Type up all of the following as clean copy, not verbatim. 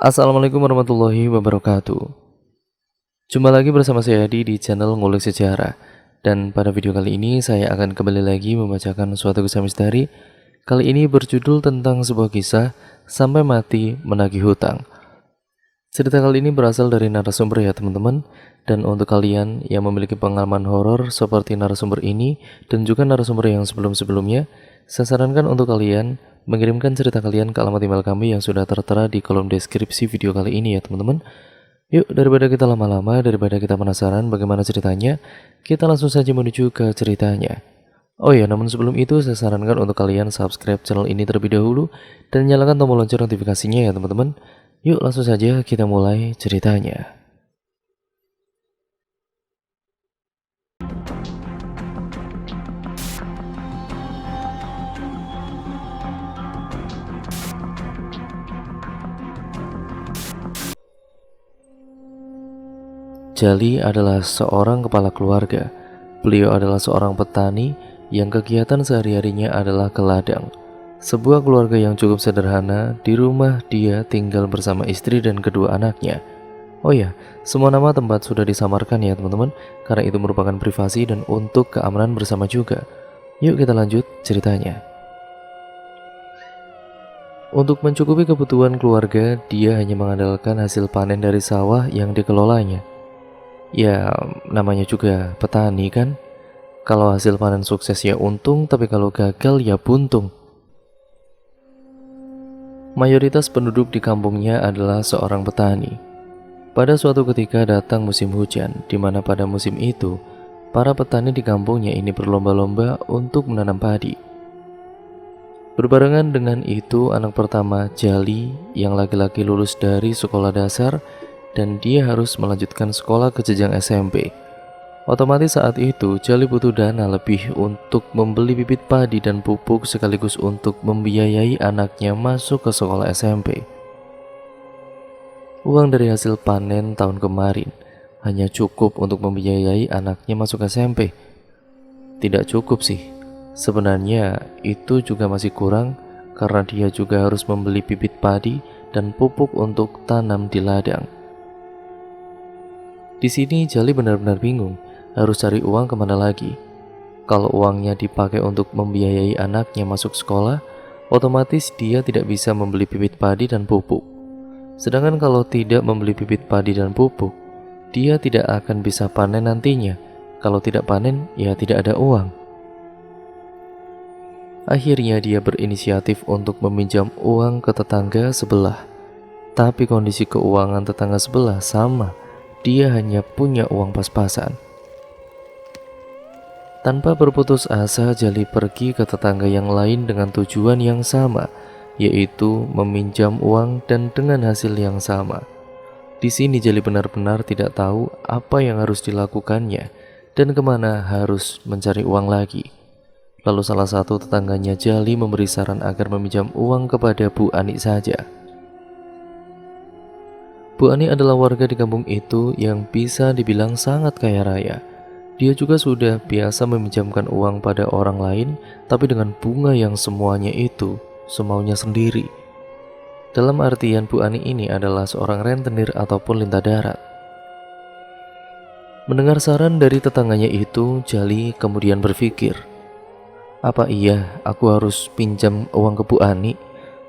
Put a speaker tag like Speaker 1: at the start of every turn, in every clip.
Speaker 1: Assalamualaikum warahmatullahi wabarakatuh. Jumpa lagi bersama saya Adi di channel Ngulik Sejarah. Dan pada video kali ini saya akan kembali lagi membacakan suatu kisah misteri. Kali ini berjudul tentang sebuah kisah sampai mati menagih hutang. Cerita kali ini berasal dari narasumber ya teman-teman. Dan untuk kalian yang memiliki pengalaman horor seperti narasumber ini dan juga narasumber yang sebelum-sebelumnya, saya sarankan untuk kalian mengirimkan cerita kalian ke alamat email kami yang sudah tertera di kolom deskripsi video kali ini ya teman-teman. Yuk, daripada kita lama-lama, daripada kita penasaran bagaimana ceritanya, kita langsung saja menuju ke ceritanya. Oh ya, namun sebelum itu saya sarankan untuk kalian subscribe channel ini terlebih dahulu dan nyalakan tombol lonceng notifikasinya ya teman-teman. Yuk, langsung saja kita mulai ceritanya. Jali adalah seorang kepala keluarga. Beliau adalah seorang petani yang kegiatan sehari-harinya adalah ke ladang. Sebuah keluarga yang cukup sederhana. Di rumah dia tinggal bersama istri dan kedua anaknya. Oh ya, semua nama tempat sudah disamarkan ya teman-teman, karena itu merupakan privasi dan untuk keamanan bersama juga. Yuk kita lanjut ceritanya. Untuk mencukupi kebutuhan keluarga, dia hanya mengandalkan hasil panen dari sawah yang dikelolanya. Ya, namanya juga petani kan. Kalau hasil panen sukses ya untung, tapi kalau gagal ya buntung. Mayoritas penduduk di kampungnya adalah seorang petani. Pada suatu ketika datang musim hujan, di mana pada musim itu, para petani di kampungnya ini berlomba-lomba untuk menanam padi. Berbarengan dengan itu, anak pertama Jali yang laki-laki lulus dari sekolah dasar dan dia harus melanjutkan sekolah ke jenjang SMP. Otomatis saat itu Jali butuh dana lebih untuk membeli bibit padi dan pupuk sekaligus untuk membiayai anaknya masuk ke sekolah SMP. Uang dari hasil panen tahun kemarin hanya cukup untuk membiayai anaknya masuk SMP. Tidak cukup sih. Sebenarnya itu juga masih kurang karena dia juga harus membeli bibit padi dan pupuk untuk tanam di ladang. Di sini Jali benar-benar bingung, harus cari uang kemana lagi. Kalau uangnya dipakai untuk membiayai anaknya masuk sekolah, otomatis dia tidak bisa membeli bibit padi dan pupuk. Sedangkan kalau tidak membeli bibit padi dan pupuk, dia tidak akan bisa panen nantinya. Kalau tidak panen, ya tidak ada uang. Akhirnya dia berinisiatif untuk meminjam uang ke tetangga sebelah. Tapi kondisi keuangan tetangga sebelah sama. Dia hanya punya uang pas-pasan. Tanpa berputus asa, Jali pergi ke tetangga yang lain dengan tujuan yang sama, yaitu meminjam uang dan dengan hasil yang sama. Di sini Jali benar-benar tidak tahu apa yang harus dilakukannya dan kemana harus mencari uang lagi. Lalu salah satu tetangganya Jali memberi saran agar meminjam uang kepada Bu Ani saja. Bu Ani adalah warga di kampung itu yang bisa dibilang sangat kaya raya. Dia juga sudah biasa meminjamkan uang pada orang lain, tapi dengan bunga yang semuanya itu semaunya sendiri. Dalam artian Bu Ani ini adalah seorang rentenir ataupun lintah darat. Mendengar saran dari tetangganya itu, Jali kemudian berpikir, apa iya aku harus pinjam uang ke Bu Ani?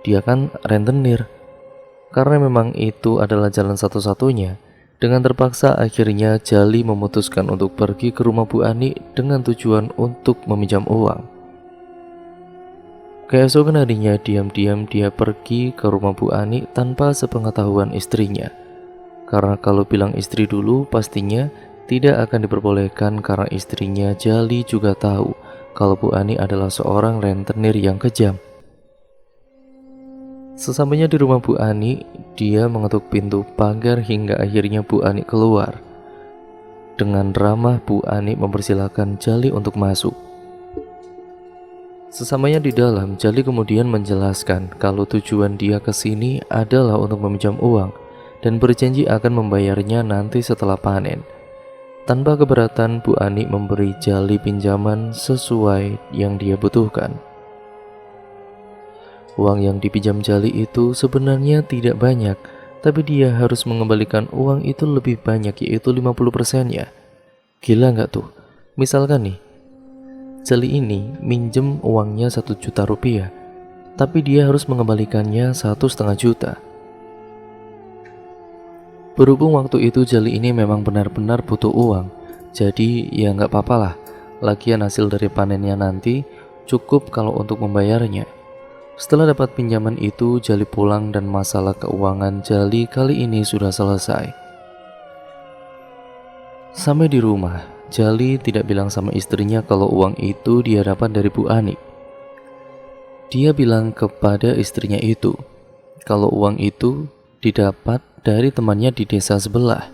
Speaker 1: Dia kan rentenir. Karena memang itu adalah jalan satu-satunya, dengan terpaksa akhirnya Jali memutuskan untuk pergi ke rumah Bu Ani dengan tujuan untuk meminjam uang. Keesokan harinya diam-diam dia pergi ke rumah Bu Ani tanpa sepengetahuan istrinya. Karena kalau bilang istri dulu pastinya tidak akan diperbolehkan karena istrinya Jali juga tahu kalau Bu Ani adalah seorang rentenir yang kejam. Sesampainya di rumah Bu Ani, dia mengetuk pintu pagar hingga akhirnya Bu Ani keluar. Dengan ramah Bu Ani mempersilahkan Jali untuk masuk. Sesampainya di dalam, Jali kemudian menjelaskan kalau tujuan dia ke sini adalah untuk meminjam uang dan berjanji akan membayarnya nanti setelah panen. Tanpa keberatan, Bu Ani memberi Jali pinjaman sesuai yang dia butuhkan. Uang yang dipinjam Jali itu sebenarnya tidak banyak, tapi dia harus mengembalikan uang itu lebih banyak, yaitu 50%-nya. Gila nggak tuh? Misalkan nih, Jali ini minjem uangnya 1 juta rupiah, tapi dia harus mengembalikannya 1,5 juta. Berhubung waktu itu Jali ini memang benar-benar butuh uang, jadi ya nggak apa-apa lah. Lagian hasil dari panennya nanti cukup kalau untuk membayarnya. Setelah dapat pinjaman itu, Jali pulang dan masalah keuangan Jali kali ini sudah selesai. Sampai di rumah, Jali tidak bilang sama istrinya kalau uang itu dia dapat dari Bu Ani. Dia bilang kepada istrinya itu kalau uang itu didapat dari temannya di desa sebelah.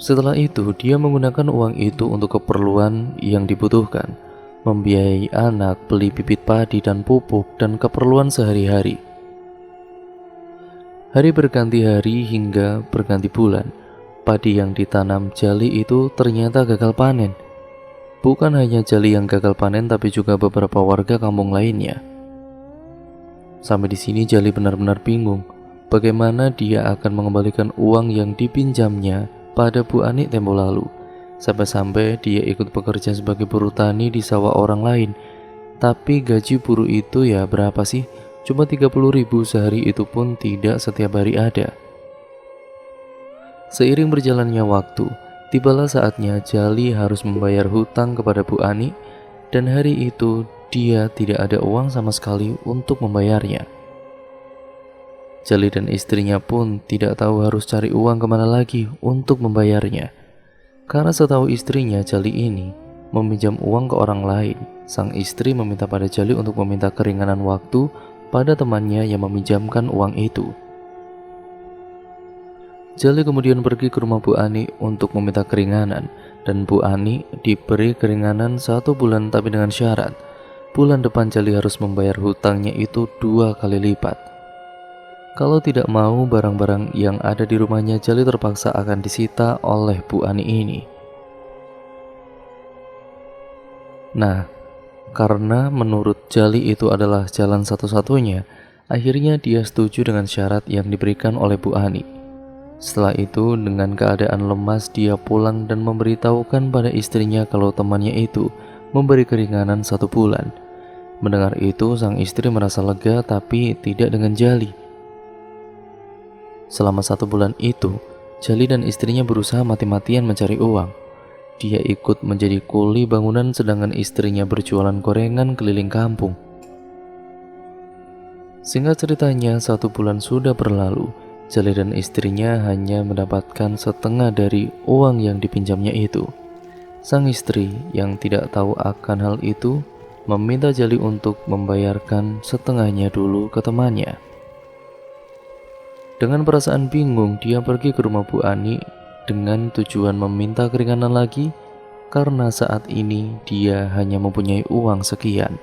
Speaker 1: Setelah itu, dia menggunakan uang itu untuk keperluan yang dibutuhkan, membiayai anak, beli bibit padi dan pupuk, dan keperluan sehari-hari. Hari berganti hari hingga berganti bulan, padi yang ditanam Jali itu ternyata gagal panen. Bukan hanya Jali yang gagal panen, tapi juga beberapa warga kampung lainnya. Sampai di sini Jali benar-benar bingung bagaimana dia akan mengembalikan uang yang dipinjamnya pada Bu Ani tempo lalu. Sampai-sampai dia ikut bekerja sebagai buruh tani di sawah orang lain. Tapi gaji buruh itu ya berapa sih? Cuma 30.000 sehari, itu pun tidak setiap hari ada. Seiring berjalannya waktu, tibalah saatnya Jali harus membayar hutang kepada Bu Ani, dan hari itu dia tidak ada uang sama sekali untuk membayarnya. Jali dan istrinya pun tidak tahu harus cari uang kemana lagi untuk membayarnya. Karena setahu istrinya, Jali ini meminjam uang ke orang lain. Sang istri meminta pada Jali untuk meminta keringanan waktu pada temannya yang meminjamkan uang itu. Jali kemudian pergi ke rumah Bu Ani untuk meminta keringanan, dan Bu Ani diberi keringanan 1 bulan, tapi dengan syarat bulan depan Jali harus membayar hutangnya itu 2 kali lipat. Kalau tidak mau, barang-barang yang ada di rumahnya Jali terpaksa akan disita oleh Bu Ani ini. Nah, karena menurut Jali itu adalah jalan satu-satunya, akhirnya dia setuju dengan syarat yang diberikan oleh Bu Ani. Setelah itu, dengan keadaan lemas, dia pulang dan memberitahukan pada istrinya kalau temannya itu memberi keringanan 1 bulan. Mendengar itu, sang istri merasa lega, tapi tidak dengan Jali. Selama 1 bulan itu, Jali dan istrinya berusaha mati-matian mencari uang. Dia ikut menjadi kuli bangunan, sedangkan istrinya berjualan gorengan keliling kampung. Singkat ceritanya, 1 bulan sudah berlalu. Jali dan istrinya hanya mendapatkan setengah dari uang yang dipinjamnya itu. Sang istri yang tidak tahu akan hal itu meminta Jali untuk membayarkan setengahnya dulu ke temannya. Dengan perasaan bingung, dia pergi ke rumah Bu Ani dengan tujuan meminta keringanan lagi, karena saat ini dia hanya mempunyai uang sekian.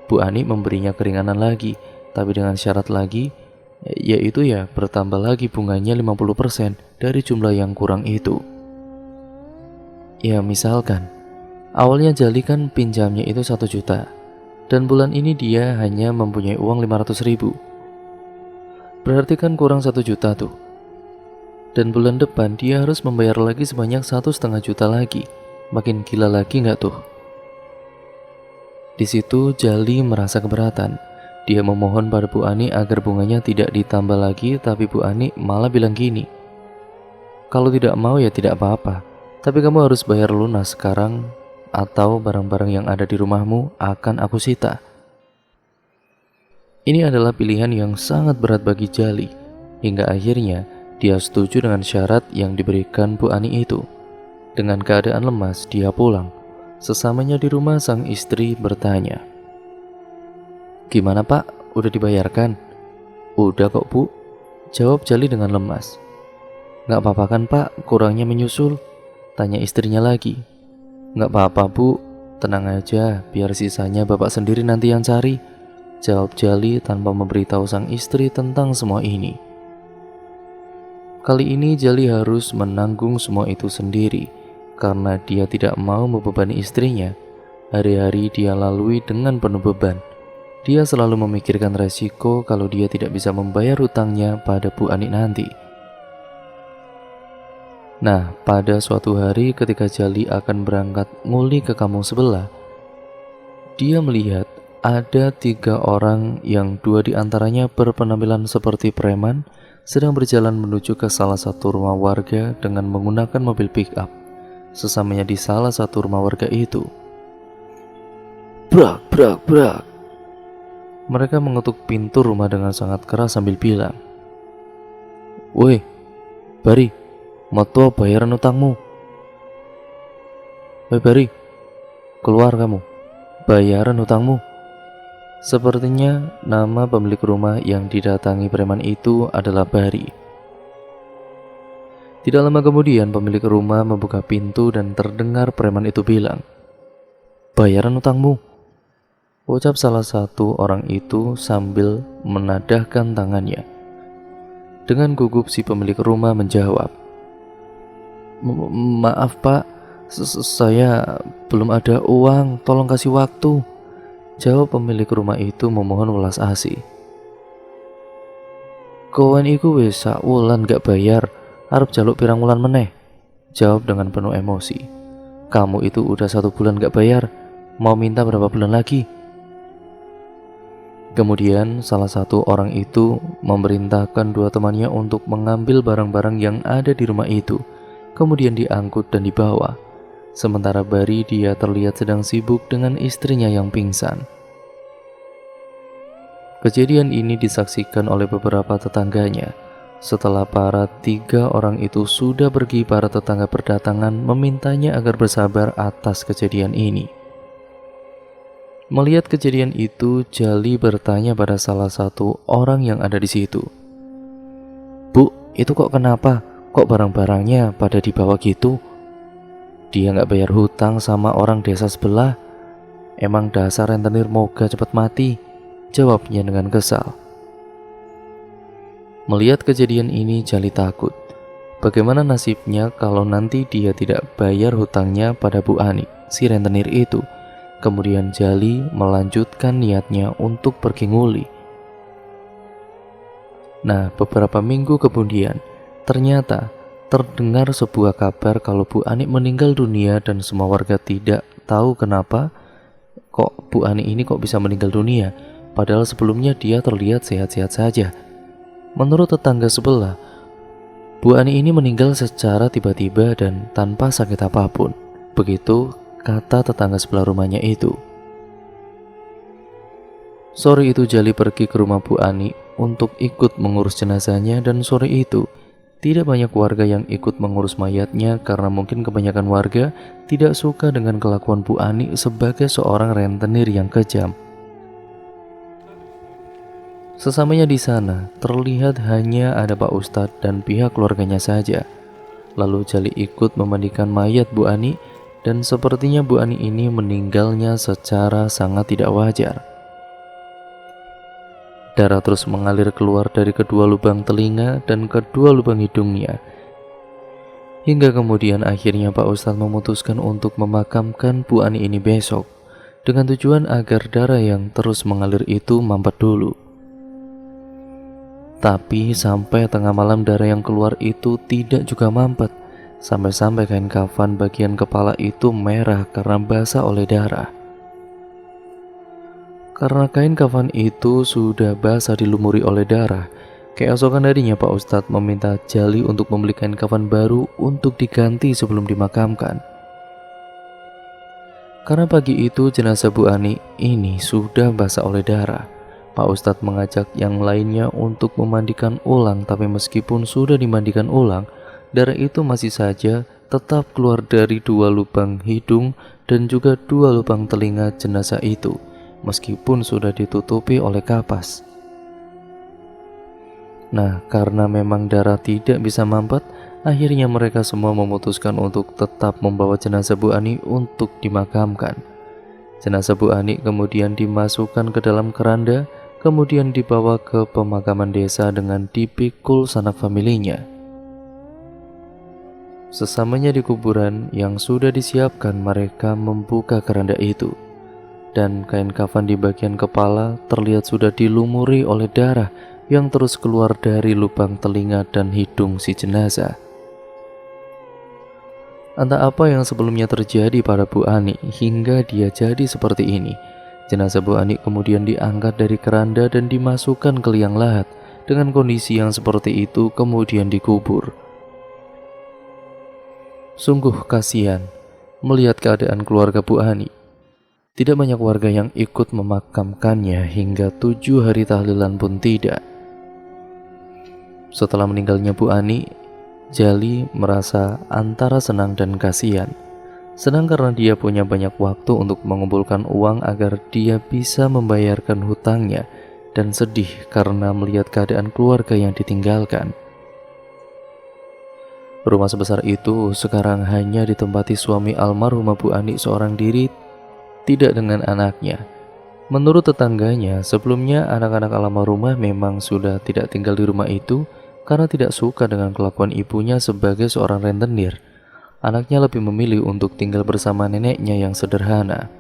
Speaker 1: Bu Ani memberinya keringanan lagi, tapi dengan syarat lagi, yaitu ya bertambah lagi bunganya 50% dari jumlah yang kurang itu. Ya misalkan, awalnya Jali kan pinjamnya itu 1 juta, dan bulan ini dia hanya mempunyai uang 500.000. Berarti kan kurang 1 juta tuh. Dan bulan depan dia harus membayar lagi sebanyak 1,5 juta lagi. Makin gila lagi nggak tuh? Di situ Jali merasa keberatan. Dia memohon pada Bu Ani agar bunganya tidak ditambah lagi, tapi Bu Ani malah bilang gini, kalau tidak mau ya tidak apa-apa, tapi kamu harus bayar lunas sekarang, atau barang-barang yang ada di rumahmu akan aku sita. Ini adalah pilihan yang sangat berat bagi Jali, hingga akhirnya dia setuju dengan syarat yang diberikan Bu Ani itu. Dengan keadaan lemas, dia pulang. Sesamanya di rumah, sang istri bertanya, "Gimana Pak, udah dibayarkan?" "Udah kok Bu," jawab Jali dengan lemas. "Nggak apa-apa kan Pak, kurangnya menyusul?" tanya istrinya lagi. "Nggak apa-apa Bu, tenang aja, biar sisanya Bapak sendiri nanti yang cari," jawab Jali tanpa memberitahu sang istri tentang semua ini. Kali ini Jali harus menanggung semua itu sendiri, karena dia tidak mau membebani istrinya. Hari-hari dia lalui dengan penuh beban. Dia selalu memikirkan resiko kalau dia tidak bisa membayar hutangnya pada Bu Ani nanti. Nah, pada suatu hari ketika Jali akan berangkat nguli ke kampung sebelah, dia melihat ada 3 orang yang 2 diantaranya berpenampilan seperti preman sedang berjalan menuju ke salah satu rumah warga dengan menggunakan mobil pick-up. Sesamanya di salah satu rumah warga itu, brak, brak, brak, mereka mengetuk pintu rumah dengan sangat keras sambil bilang, "Woi, Bari, mau tuh bayaran utangmu. Woi Bari, keluar kamu, bayaran utangmu." Sepertinya nama pemilik rumah yang didatangi preman itu adalah Bari. Tidak lama kemudian pemilik rumah membuka pintu dan terdengar preman itu bilang, "Bayaran utangmu," ucap salah satu orang itu sambil menadahkan tangannya. Dengan gugup si pemilik rumah menjawab, "Maaf pak, saya belum ada uang, tolong kasih waktu," jawab pemilik rumah itu memohon welas asih. "Kowen iku wis sak wulan gak bayar, arep jaluk pirang wulan meneh," jawab dengan penuh emosi. "Kamu itu udah 1 bulan gak bayar, mau minta berapa bulan lagi?" Kemudian salah satu orang itu memerintahkan 2 temannya untuk mengambil barang-barang yang ada di rumah itu, kemudian diangkut dan dibawa. Sementara Bari dia terlihat sedang sibuk dengan istrinya yang pingsan. Kejadian ini disaksikan oleh beberapa tetangganya. Setelah para 3 orang itu sudah pergi, para tetangga berdatangan memintanya agar bersabar atas kejadian ini. Melihat kejadian itu, Jali bertanya pada salah satu orang yang ada di situ, "Bu, itu kok kenapa? Kok barang-barangnya pada dibawa gitu? Dia nggak bayar hutang sama orang desa sebelah. Emang dasar rentenir moga cepat mati," jawabnya dengan kesal. Melihat kejadian ini, Jali takut. Bagaimana nasibnya kalau nanti dia tidak bayar hutangnya pada Bu Ani, si rentenir itu? Kemudian Jali melanjutkan niatnya untuk pergi nguli. Nah, beberapa minggu kemudian, ternyata terdengar sebuah kabar kalau Bu Ani meninggal dunia dan semua warga tidak tahu kenapa kok Bu Ani ini kok bisa meninggal dunia, padahal sebelumnya dia terlihat sehat-sehat saja. Menurut tetangga sebelah, Bu Ani ini meninggal secara tiba-tiba dan tanpa sakit apapun. Begitu kata tetangga sebelah rumahnya itu. Sore itu Jali pergi ke rumah Bu Ani untuk ikut mengurus jenazahnya, dan sore itu tidak banyak warga yang ikut mengurus mayatnya karena mungkin kebanyakan warga tidak suka dengan kelakuan Bu Ani sebagai seorang rentenir yang kejam. Sesamanya di sana, terlihat hanya ada Pak Ustadz dan pihak keluarganya saja. Lalu Jali ikut memandikan mayat Bu Ani, dan sepertinya Bu Ani ini meninggalnya secara sangat tidak wajar. Darah terus mengalir keluar dari kedua lubang telinga dan kedua lubang hidungnya. Hingga kemudian akhirnya Pak Ustadz memutuskan untuk memakamkan Bu Ani ini besok, dengan tujuan agar darah yang terus mengalir itu mampet dulu. Tapi sampai tengah malam darah yang keluar itu tidak juga mampet, sampai-sampai kain kafan bagian kepala itu merah karena basah oleh darah. Karena kain kafan itu sudah basah dilumuri oleh darah, keesokan harinya Pak Ustadz meminta Jali untuk membeli kain kafan baru untuk diganti sebelum dimakamkan. Karena pagi itu jenazah Bu Ani ini sudah basah oleh darah, Pak Ustadz mengajak yang lainnya untuk memandikan ulang, tapi meskipun sudah dimandikan ulang, darah itu masih saja tetap keluar dari 2 lubang hidung dan juga 2 lubang telinga jenazah itu, meskipun sudah ditutupi oleh kapas. Nah, karena memang darah tidak bisa mampet, akhirnya mereka semua memutuskan untuk tetap membawa jenazah Bu Ani untuk dimakamkan. Jenazah Bu Ani kemudian dimasukkan ke dalam keranda, kemudian dibawa ke pemakaman desa dengan dipikul sanak familinya. Sesamanya di kuburan yang sudah disiapkan, mereka membuka keranda itu. dan kain kafan di bagian kepala terlihat sudah dilumuri oleh darah yang terus keluar dari lubang telinga dan hidung si jenazah. Entah apa yang sebelumnya terjadi pada Bu Ani hingga dia jadi seperti ini. Jenazah Bu Ani kemudian diangkat dari keranda dan dimasukkan ke liang lahat. Dengan kondisi yang seperti itu kemudian dikubur. Sungguh kasihan melihat keadaan keluarga Bu Ani. Tidak banyak warga yang ikut memakamkannya hingga 7 hari tahlilan pun tidak. Setelah meninggalnya Bu Ani, Jali merasa antara senang dan kasihan. Senang karena dia punya banyak waktu untuk mengumpulkan uang agar dia bisa membayarkan hutangnya, dan sedih karena melihat keadaan keluarga yang ditinggalkan. Rumah sebesar itu sekarang hanya ditempati suami almarhumah Bu Ani seorang diri, tidak dengan anaknya. Menurut tetangganya, sebelumnya anak-anak almarhumah memang sudah tidak tinggal di rumah itu karena tidak suka dengan kelakuan ibunya sebagai seorang rentenir. Anaknya lebih memilih untuk tinggal bersama neneknya yang sederhana.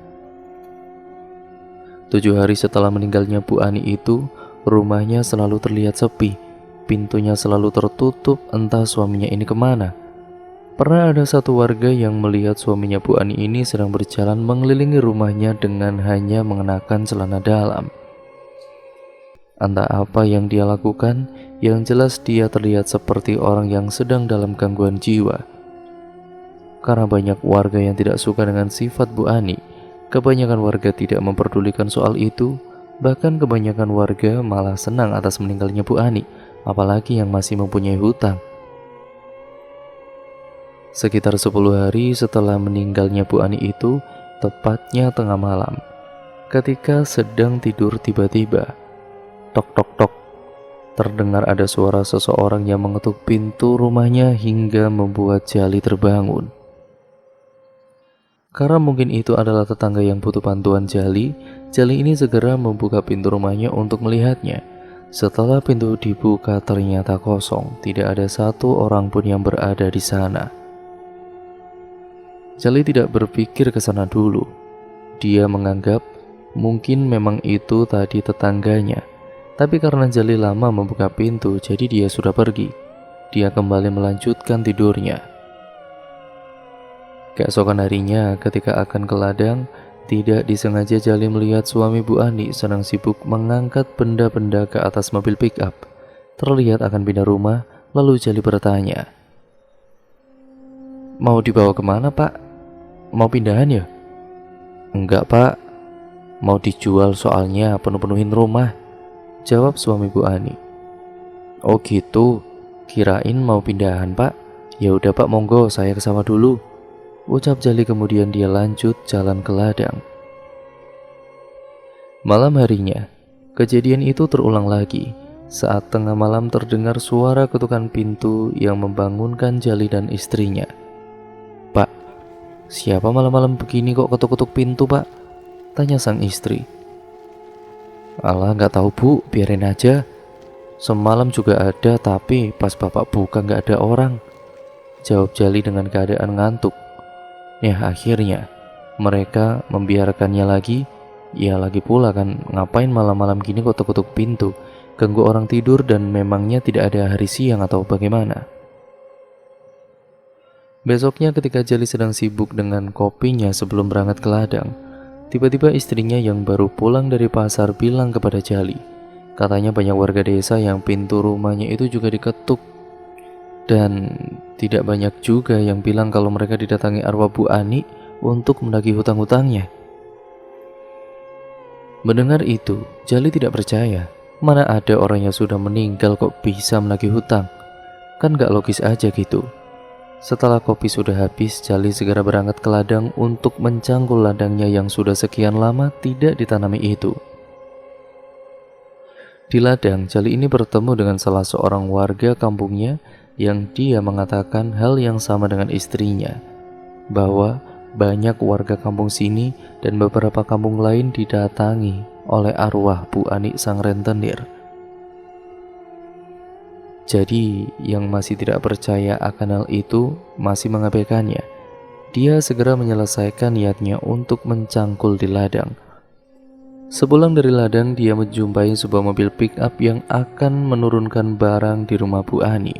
Speaker 1: 7 hari setelah meninggalnya Bu Ani itu, rumahnya selalu terlihat sepi. Pintunya selalu tertutup, entah suaminya ini kemana. Pernah ada satu warga yang melihat suaminya Bu Ani ini sedang berjalan mengelilingi rumahnya dengan hanya mengenakan celana dalam. Entah apa yang dia lakukan, yang jelas dia terlihat seperti orang yang sedang dalam gangguan jiwa. Karena banyak warga yang tidak suka dengan sifat Bu Ani, kebanyakan warga tidak memperdulikan soal itu. Bahkan kebanyakan warga malah senang atas meninggalnya Bu Ani, apalagi yang masih mempunyai hutang. Sekitar 10 hari setelah meninggalnya Bu Ani itu, tepatnya tengah malam, ketika sedang tidur tiba-tiba, tok tok tok, terdengar ada suara seseorang yang mengetuk pintu rumahnya hingga membuat Jali terbangun. Karena mungkin itu adalah tetangga yang butuh bantuan Jali ini segera membuka pintu rumahnya untuk melihatnya. Setelah pintu dibuka ternyata kosong, tidak ada satu orang pun yang berada di sana. Jali tidak berpikir ke sana dulu. Dia menganggap mungkin memang itu tadi tetangganya. Tapi karena Jali lama membuka pintu, jadi dia sudah pergi. Dia kembali melanjutkan tidurnya. Keesokan harinya ketika akan ke ladang, tidak disengaja Jali melihat suami Bu Ani sedang sibuk mengangkat benda-benda ke atas mobil pick-up. Terlihat akan pindah rumah, lalu Jali bertanya, "Mau dibawa kemana, Pak? Mau pindahan ya?" "Enggak, Pak. Mau dijual soalnya penuh-penuhin rumah," jawab suami Bu Ani. "Oh gitu, kirain mau pindahan, Pak. Ya udah Pak, monggo saya kesana dulu," ucap Jali. Kemudian dia lanjut jalan ke ladang. Malam harinya, kejadian itu terulang lagi. Saat tengah malam terdengar suara ketukan pintu yang membangunkan Jali dan istrinya. "Pak, siapa malam-malam begini kok ketuk-ketuk pintu, Pak?" tanya sang istri. "Alah, nggak tahu Bu, biarin aja. Semalam juga ada, tapi pas Bapak buka nggak ada orang," jawab Jali dengan keadaan ngantuk. Ya akhirnya mereka membiarkannya lagi. Ya lagi pula kan, ngapain malam-malam gini kok ketuk-ketuk pintu, ganggu orang tidur, dan memangnya tidak ada hari siang atau bagaimana. Besoknya ketika Jali sedang sibuk dengan kopinya sebelum berangkat ke ladang, tiba-tiba istrinya yang baru pulang dari pasar bilang kepada Jali, katanya banyak warga desa yang pintu rumahnya itu juga diketuk. Dan tidak banyak juga yang bilang kalau mereka didatangi arwah Bu Ani untuk menagih hutang-hutangnya. Mendengar itu, Jali tidak percaya. Mana ada orang yang sudah meninggal kok bisa menagih hutang? Kan gak logis aja gitu. Setelah kopi sudah habis, Jali segera berangkat ke ladang untuk mencangkul ladangnya yang sudah sekian lama tidak ditanami itu. Di ladang, Jali ini bertemu dengan salah seorang warga kampungnya yang dia mengatakan hal yang sama dengan istrinya, bahwa banyak warga kampung sini dan beberapa kampung lain didatangi oleh arwah Bu Ani sang rentenir. Jadi yang masih tidak percaya akan hal itu masih mengabaikannya. Dia segera menyelesaikan niatnya untuk mencangkul di ladang. Sepulang dari ladang, dia menjumpai sebuah mobil pick up yang akan menurunkan barang di rumah Bu Ani.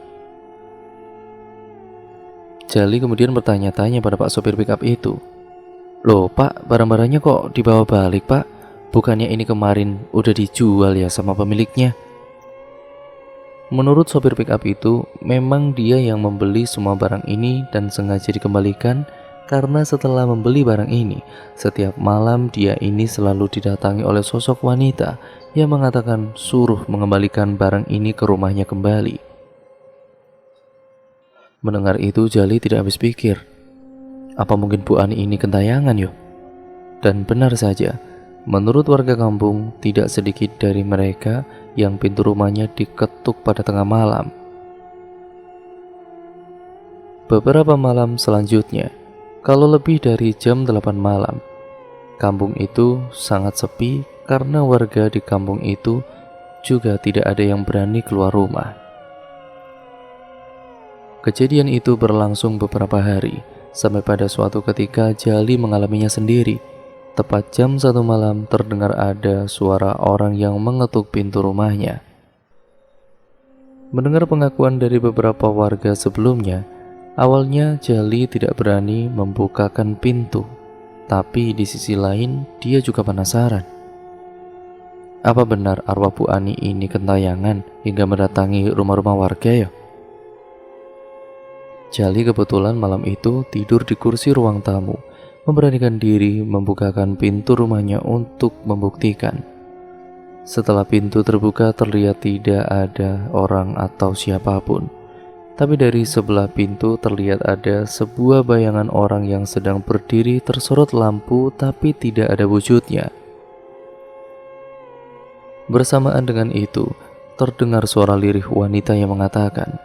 Speaker 1: Jali kemudian bertanya-tanya pada Pak sopir pick up itu. "Loh Pak, barang-barangnya kok dibawa balik Pak? Bukannya ini kemarin udah dijual ya sama pemiliknya?" Menurut sopir pick up itu, memang dia yang membeli semua barang ini dan sengaja dikembalikan karena setelah membeli barang ini, setiap malam dia ini selalu didatangi oleh sosok wanita yang mengatakan suruh mengembalikan barang ini ke rumahnya kembali. Mendengar itu, Jali tidak habis pikir, apa mungkin Bu Ani ini gentayangan yo? Dan benar saja, menurut warga kampung, tidak sedikit dari mereka yang pintu rumahnya diketuk pada tengah malam. Beberapa malam selanjutnya, kalau lebih dari jam 8 malam, kampung itu sangat sepi karena warga di kampung itu juga tidak ada yang berani keluar rumah. Kejadian itu berlangsung beberapa hari, sampai pada suatu ketika Jali mengalaminya sendiri. Tepat jam 1 malam terdengar ada suara orang yang mengetuk pintu rumahnya. Mendengar pengakuan dari beberapa warga sebelumnya, awalnya Jali tidak berani membukakan pintu, tapi di sisi lain dia juga penasaran. Apa benar arwah Bu Ani ini gentayangan hingga mendatangi rumah-rumah warga ya? Jali kebetulan malam itu tidur di kursi ruang tamu, memberanikan diri membukakan pintu rumahnya untuk membuktikan. Setelah pintu terbuka terlihat tidak ada orang atau siapapun. Tapi dari sebelah pintu terlihat ada sebuah bayangan orang yang sedang berdiri tersorot lampu tapi tidak ada wujudnya. Bersamaan dengan itu, terdengar suara lirih wanita yang mengatakan,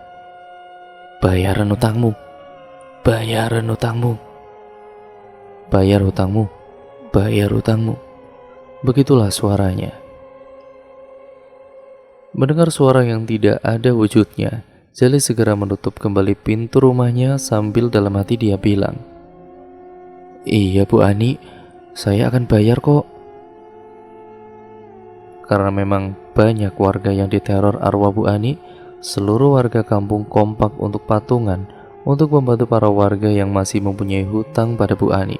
Speaker 1: "Bayaran utangmu, bayaran utangmu, bayar utangmu, bayar utangmu." Begitulah suaranya. Mendengar suara yang tidak ada wujudnya, Jali segera menutup kembali pintu rumahnya sambil dalam hati dia bilang, "Iya Bu Ani, saya akan bayar kok." Karena memang banyak warga yang diteror arwah Bu Ani, seluruh warga kampung kompak untuk patungan untuk membantu para warga yang masih mempunyai hutang pada Bu Ani.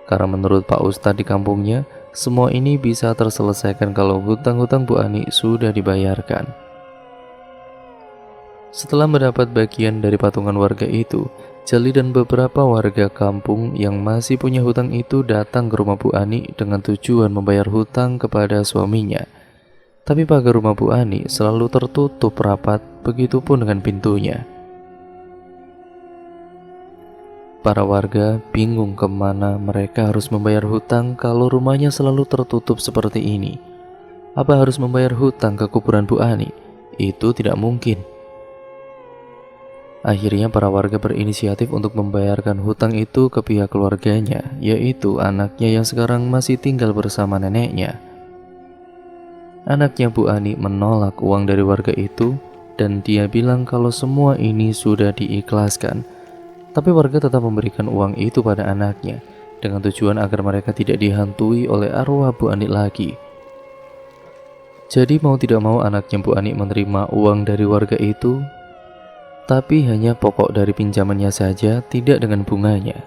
Speaker 1: Karena menurut Pak Ustadz di kampungnya, semua ini bisa terselesaikan kalau hutang-hutang Bu Ani sudah dibayarkan. Setelah mendapat bagian dari patungan warga itu, Jali dan beberapa warga kampung yang masih punya hutang itu datang ke rumah Bu Ani dengan tujuan membayar hutang kepada suaminya. Tapi pagar rumah Bu Ani selalu tertutup rapat, begitupun dengan pintunya. Para warga bingung kemana mereka harus membayar hutang kalau rumahnya selalu tertutup seperti ini. Apa harus membayar hutang ke kuburan Bu Ani? Itu tidak mungkin. Akhirnya para warga berinisiatif untuk membayarkan hutang itu ke pihak keluarganya, yaitu anaknya yang sekarang masih tinggal bersama neneknya. Anaknya Bu Ani menolak uang dari warga itu dan dia bilang kalau semua ini sudah diikhlaskan. Tapi warga tetap memberikan uang itu pada anaknya dengan tujuan agar mereka tidak dihantui oleh arwah Bu Ani lagi. Jadi mau tidak mau anaknya Bu Ani menerima uang dari warga itu, tapi hanya pokok dari pinjamannya saja, tidak dengan bunganya.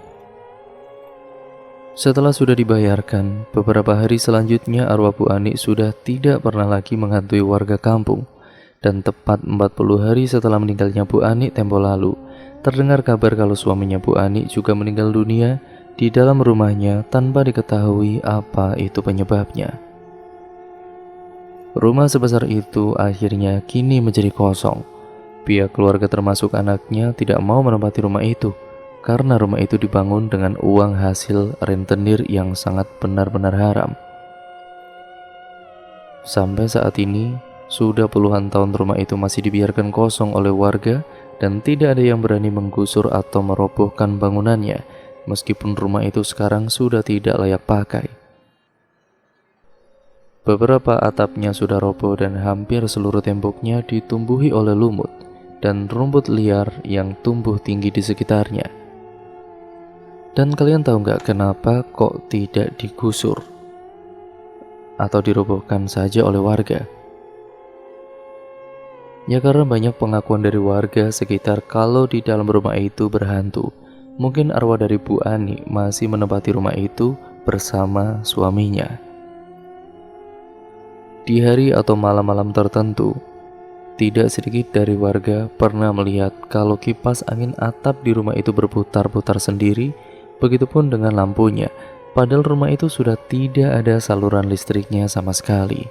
Speaker 1: Setelah sudah dibayarkan, beberapa hari selanjutnya arwah Bu Ani sudah tidak pernah lagi menghantui warga kampung. Dan tepat 40 hari setelah meninggalnya Bu Ani tempo lalu, terdengar kabar kalau suaminya Bu Ani juga meninggal dunia di dalam rumahnya tanpa diketahui apa itu penyebabnya. Rumah sebesar itu akhirnya kini menjadi kosong. Pihak keluarga termasuk anaknya tidak mau menempati rumah itu karena rumah itu dibangun dengan uang hasil rentenir yang sangat benar-benar haram. Sampai saat ini, sudah puluhan tahun rumah itu masih dibiarkan kosong oleh warga dan tidak ada yang berani menggusur atau merobohkan bangunannya, meskipun rumah itu sekarang sudah tidak layak pakai. Beberapa atapnya sudah roboh dan hampir seluruh temboknya ditumbuhi oleh lumut dan rumput liar yang tumbuh tinggi di sekitarnya. Dan kalian tahu nggak kenapa kok tidak digusur? atau dirobohkan saja oleh warga? Ya karena banyak pengakuan dari warga sekitar kalau di dalam rumah itu berhantu. Mungkin arwah dari Bu Ani masih menempati rumah itu bersama suaminya. Di hari atau malam-malam tertentu, tidak sedikit dari warga pernah melihat kalau kipas angin atap di rumah itu berputar-putar sendiri, begitupun dengan lampunya, padahal rumah itu sudah tidak ada saluran listriknya sama sekali.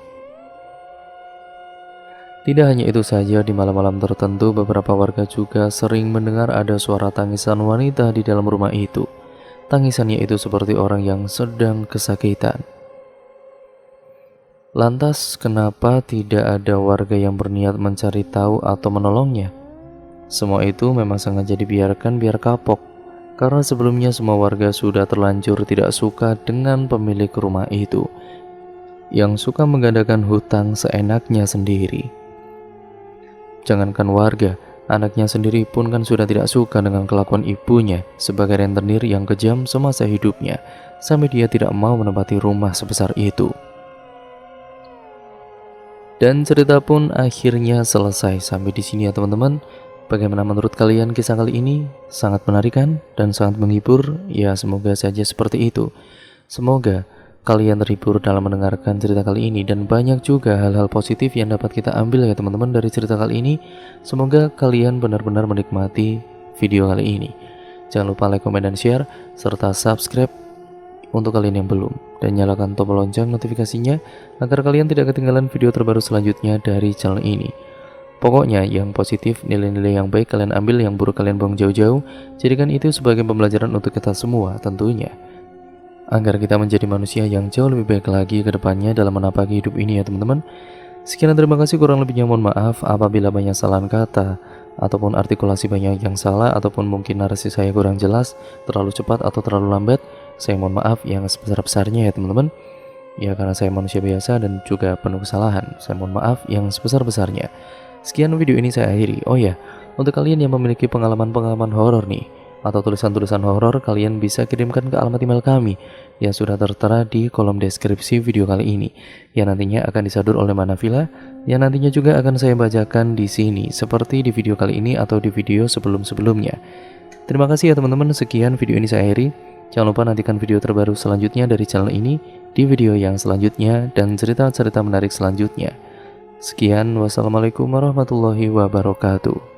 Speaker 1: Tidak hanya itu saja, di malam-malam tertentu beberapa warga juga sering mendengar ada suara tangisan wanita di dalam rumah itu. Tangisannya itu seperti orang yang sedang kesakitan. Lantas, kenapa tidak ada warga yang berniat mencari tahu atau menolongnya? Semua itu memang sengaja dibiarkan biar kapok, karena sebelumnya semua warga sudah terlanjur tidak suka dengan pemilik rumah itu, yang suka menggandakan hutang seenaknya sendiri. Jangankan warga, anaknya sendiri pun kan sudah tidak suka dengan kelakuan ibunya sebagai rentenir yang kejam semasa hidupnya, sampai dia tidak mau menempati rumah sebesar itu. Dan cerita pun akhirnya selesai sampai di sini ya teman-teman. Bagaimana menurut kalian kisah kali ini? Sangat menarik kan? Dan sangat menghibur? Ya semoga saja seperti itu. Semoga kalian terhibur dalam mendengarkan cerita kali ini, dan banyak juga hal-hal positif yang dapat kita ambil ya teman-teman dari cerita kali ini. Semoga kalian benar-benar menikmati video kali ini. Jangan lupa like, komen, dan share, serta subscribe untuk kalian yang belum, dan nyalakan tombol lonceng notifikasinya agar kalian tidak ketinggalan video terbaru selanjutnya dari channel ini. Pokoknya yang positif, nilai-nilai yang baik kalian ambil, yang buruk kalian buang jauh-jauh. Jadikan itu sebagai pembelajaran untuk kita semua tentunya, agar kita menjadi manusia yang jauh lebih baik lagi ke depannya dalam menapaki hidup ini ya teman-teman. Sekian dan terima kasih, kurang lebihnya mohon maaf apabila banyak kesalahan kata ataupun artikulasi banyak yang salah, ataupun mungkin narasi saya kurang jelas, terlalu cepat atau terlalu lambat. Saya mohon maaf yang sebesar-besarnya ya teman-teman. Ya karena saya manusia biasa dan juga penuh kesalahan. Saya mohon maaf yang sebesar-besarnya. Sekian video ini saya akhiri. Oh ya, untuk kalian yang memiliki pengalaman-pengalaman horor nih, atau tulisan-tulisan horor, kalian bisa kirimkan ke alamat email kami yang sudah tertera di kolom deskripsi video kali ini, yang nantinya akan disadur oleh Manavila, yang nantinya juga akan saya bacakan di sini seperti di video kali ini atau di video sebelum-sebelumnya. Terima kasih ya teman-teman. Sekian video ini saya akhiri. Jangan lupa nantikan video terbaru selanjutnya dari channel ini di video yang selanjutnya dan cerita-cerita menarik selanjutnya. Sekian, wassalamualaikum warahmatullahi wabarakatuh.